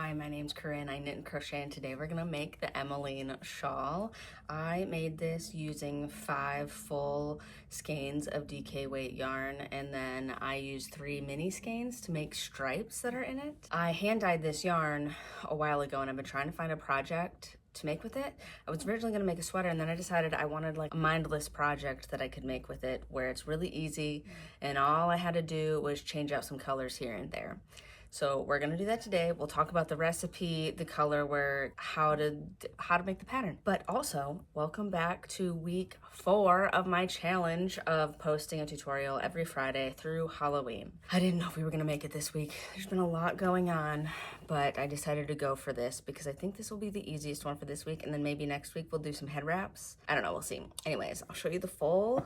Hi, my name's Corinne. I knit and crochet, and today we're gonna make the Emeline shawl. I made this using 5 full skeins of DK weight yarn, and then I used 3 mini skeins to make stripes that are in it. I hand dyed this yarn a while ago, and I've been trying to find a project to make with it. I was originally gonna make a sweater, and then I decided I wanted like a mindless project that I could make with it where it's really easy and all I had to do was change out some colors here and there. So we're gonna do that today. We'll talk about the recipe, the color work, how to make the pattern. But also, welcome back to week 4 of my challenge of posting a tutorial every Friday through Halloween. I didn't know if we were gonna make it this week. There's been a lot going on, but I decided to go for this because I think this will be the easiest one for this week, and then maybe next week we'll do some head wraps. I don't know, we'll see. Anyways, I'll show you the full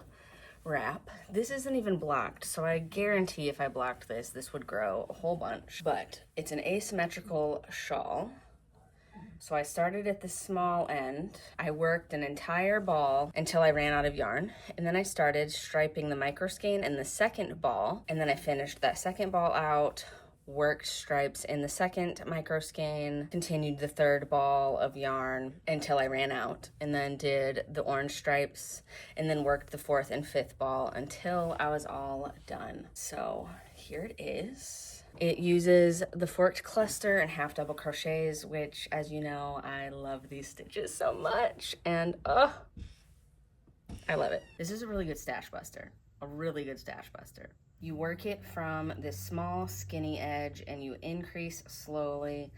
wrap. This isn't even blocked, so I guarantee if I blocked this, this would grow a whole bunch. But it's an asymmetrical shawl. So I started at the small end. I worked an entire ball until I ran out of yarn. And then I started striping the micro skein in the second ball. And then I finished that second ball out, worked stripes in the second micro skein, continued the third ball of yarn until I ran out, and then did the orange stripes, and then worked the 4th and 5th ball until I was all done. So here it is. It uses the forked cluster and half double crochets, which, as you know, I love these stitches so much, and I love it. This is a really good stash buster, a really good stash buster. You work it from this small skinny edge and you increase slowly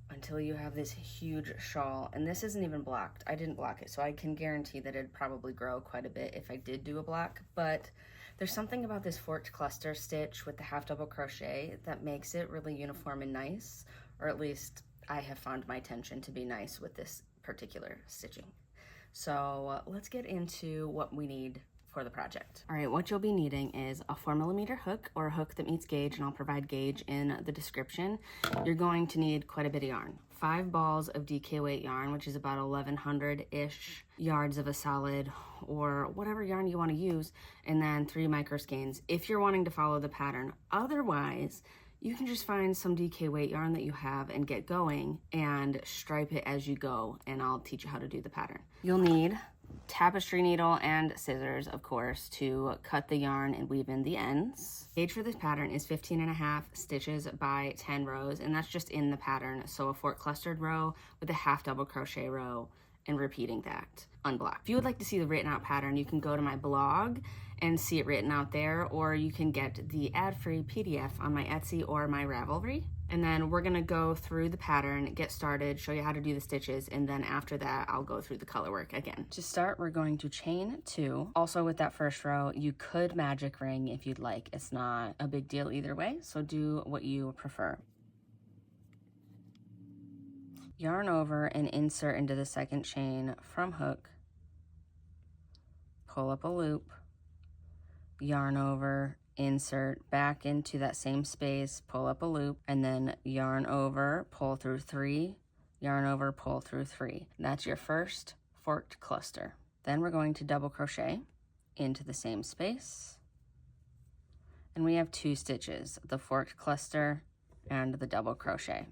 until you have this huge shawl. And this isn't even blocked. I didn't block it, so I can guarantee that it'd probably grow quite a bit if I did do a block. But there's something about this forked cluster stitch with the half double crochet that makes it really uniform and nice, or at least I have found my tension to be nice with this particular stitching. So let's get into what we need for the project. All right, what you'll be needing is a 4mm hook or a hook that meets gauge, and I'll provide gauge in the description. You're going to need quite a bit of yarn. 5 balls of DK weight yarn, which is about 1100-ish yards of a solid or whatever yarn you want to use, and then 3 micro skeins if you're wanting to follow the pattern. Otherwise, you can just find some DK weight yarn that you have and get going and stripe it as you go, and I'll teach you how to do the pattern. You'll need tapestry needle and scissors, of course, to cut the yarn and weave in the ends. Gauge for this pattern is 15.5 stitches by 10 rows, and that's just in the pattern. So a fork clustered row with a half double crochet row, and repeating that unblocked. If you would like to see the written out pattern, you can go to my blog and see it written out there, or you can get the ad-free PDF on my Etsy or my Ravelry. And then we're gonna go through the pattern, get started, show you how to do the stitches, and then after that, I'll go through the color work again. To start, we're going to chain 2. Also with that first row, you could magic ring if you'd like. It's not a big deal either way, so do what you prefer. Yarn over and insert into the second chain from hook. Pull up a loop, yarn over, insert back into that same space, pull up a loop, and then yarn over, pull through 3, yarn over, pull through 3. That's your first forked cluster. Then we're going to double crochet into the same space, and we have 2 stitches, the forked cluster and the double crochet.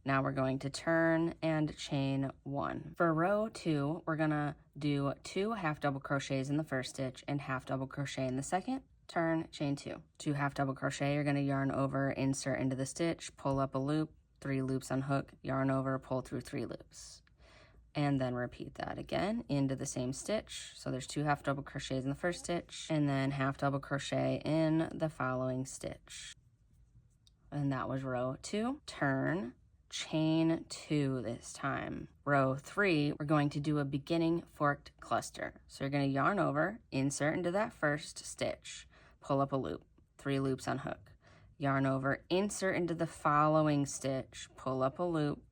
Now we're going to turn and chain 1. For row 2, we're gonna do 2 half double crochets in the first stitch and half double crochet in the second. Turn, chain 2. 2 half double crochet, you're gonna yarn over, insert into the stitch, pull up a loop, 3 loops on hook, yarn over, pull through 3 loops. And then repeat that again into the same stitch. So there's 2 half double crochets in the first stitch, and then half double crochet in the following stitch. And that was row 2. Turn, chain 2 this time. Row 3, we're going to do a beginning forked cluster. So you're going to yarn over, insert into that first stitch, pull up a loop, 3 loops on hook, yarn over, insert into the following stitch, pull up a loop.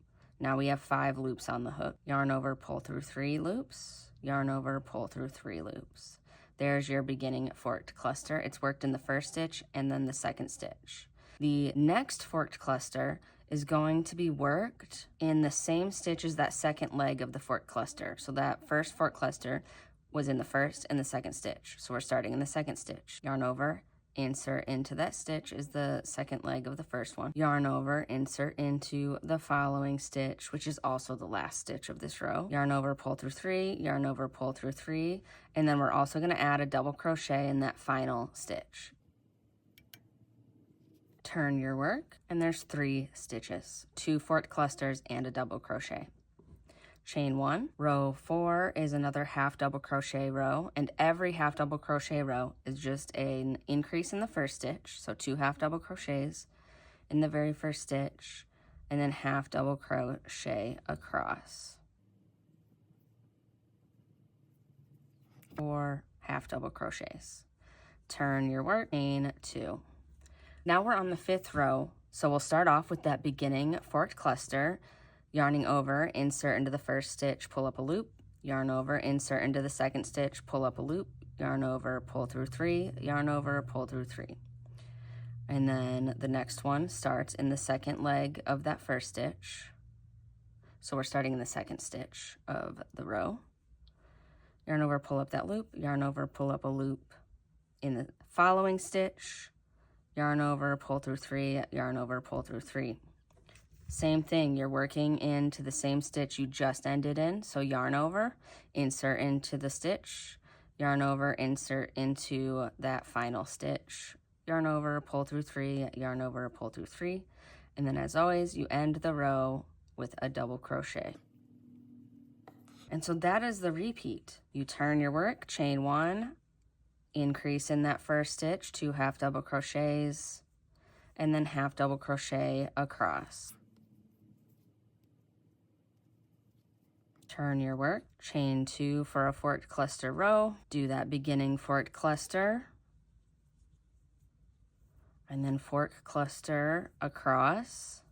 Now we have 5 loops on the hook, yarn over, pull through 3 loops, yarn over, pull through 3 loops. There's your beginning forked cluster. It's worked in the first stitch and then the second stitch. The next forked cluster is going to be worked in the same stitch as that second leg of the fork cluster. So that first fork cluster was in the first and the second stitch. So we're starting in the second stitch. Yarn over, insert into that stitch is the second leg of the first one, yarn over, insert into the following stitch, which is also the last stitch of this row, yarn over, pull through 3, yarn over, pull through 3, and then we're also going to add a double crochet in that final stitch. Turn your work, and there's 3 stitches, 2 forked clusters and a double crochet. Chain 1, row 4 is another half double crochet row, and every half double crochet row is just an increase in the first stitch, so 2 half double crochets in the very first stitch, and then half double crochet across. 4 half double crochets. Turn your work, chain 2. Now we're on the 5th row, so we'll start off with that beginning forked cluster, yarning over, insert into the first stitch, pull up a loop, yarn over, insert into the second stitch, pull up a loop, yarn over, pull through 3, yarn over, pull through 3. And then the next one starts in the second leg of that first stitch. So we're starting in the second stitch of the row. Yarn over, pull up that loop, yarn over, pull up a loop in the following stitch, yarn over, pull through 3, yarn over, pull through 3. Same thing, you're working into the same stitch you just ended in, so yarn over, insert into the stitch, yarn over, insert into that final stitch, yarn over, pull through 3, yarn over, pull through 3, and then as always, you end the row with a double crochet. And so that is the repeat. You turn your work, chain 1, increase in that first stitch, 2 half double crochets, and then half double crochet across. Turn your work, chain 2 for a forked cluster row, do that beginning forked cluster, and then forked cluster across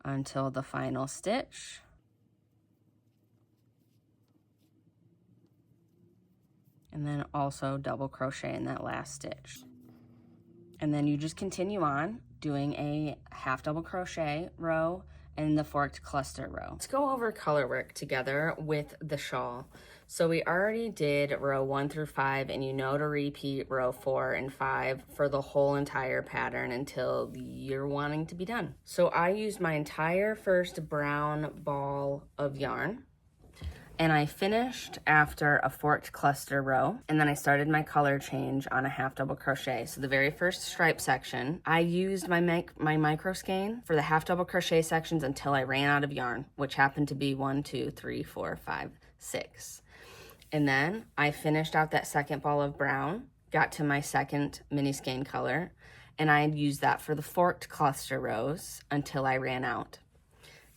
until the final stitch. And then also double crochet in that last stitch. And then you just continue on doing a half double crochet row and the forked cluster row. Let's go over color work together with the shawl. So we already did row 1 through 5, and you know to repeat row 4 and 5 for the whole entire pattern until you're wanting to be done. So I used my entire first brown ball of yarn, and I finished after a forked cluster row, and then I started my color change on a half double crochet. So the very first stripe section, I used my micro skein for the half double crochet sections until I ran out of yarn, which happened to be 1, 2, 3, 4, 5, 6. And then I finished out that second ball of brown, got to my second mini skein color, and I used that for the forked cluster rows until I ran out.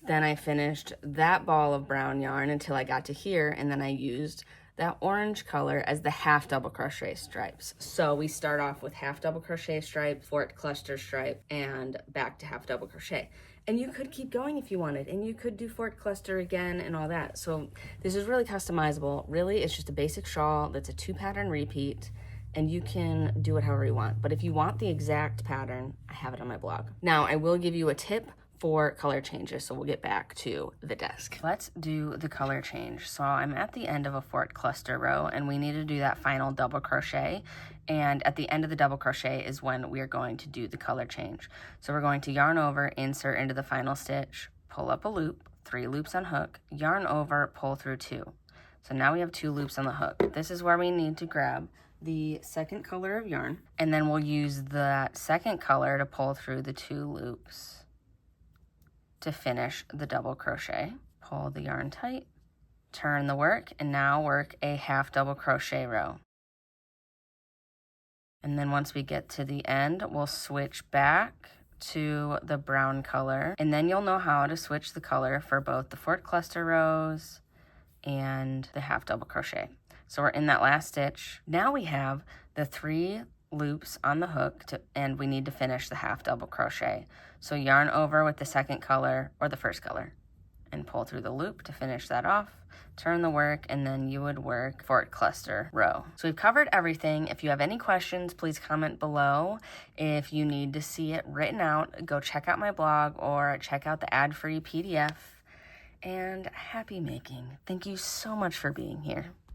Then I finished that ball of brown yarn until I got to here, and then I used that orange color as the half double crochet stripes. So we start off with half double crochet stripe, forked cluster stripe, and back to half double crochet. And you could keep going if you wanted, and you could do forked cluster again and all that. So this is really customizable. Really, it's just a basic shawl that's a 2-pattern repeat, and you can do it however you want. But if you want the exact pattern, I have it on my blog. Now, I will give you a tip for color changes, so we'll get back to the desk. Let's do the color change. So I'm at the end of a forked cluster row, and we need to do that final double crochet, and at the end of the double crochet is when we are going to do the color change. So we're going to yarn over, insert into the final stitch, pull up a loop, 3 loops on hook, yarn over, pull through 2. So now we have 2 loops on the hook. This is where we need to grab the second color of yarn, and then we'll use that second color to pull through the 2 loops to finish the double crochet. Pull the yarn tight, turn the work, and now work a half double crochet row. And then once we get to the end, we'll switch back to the brown color, and then you'll know how to switch the color for both the forked cluster rows and the half double crochet. So we're in that last stitch. Now we have the 3 loops on the hook and we need to finish the half double crochet. So yarn over with the second color or the first color and pull through the loop to finish that off, turn the work, and then you would work forked cluster row. So we've covered everything. If you have any questions, please comment below. If you need to see it written out, go check out my blog or check out the ad-free PDF. And happy making. Thank you so much for being here.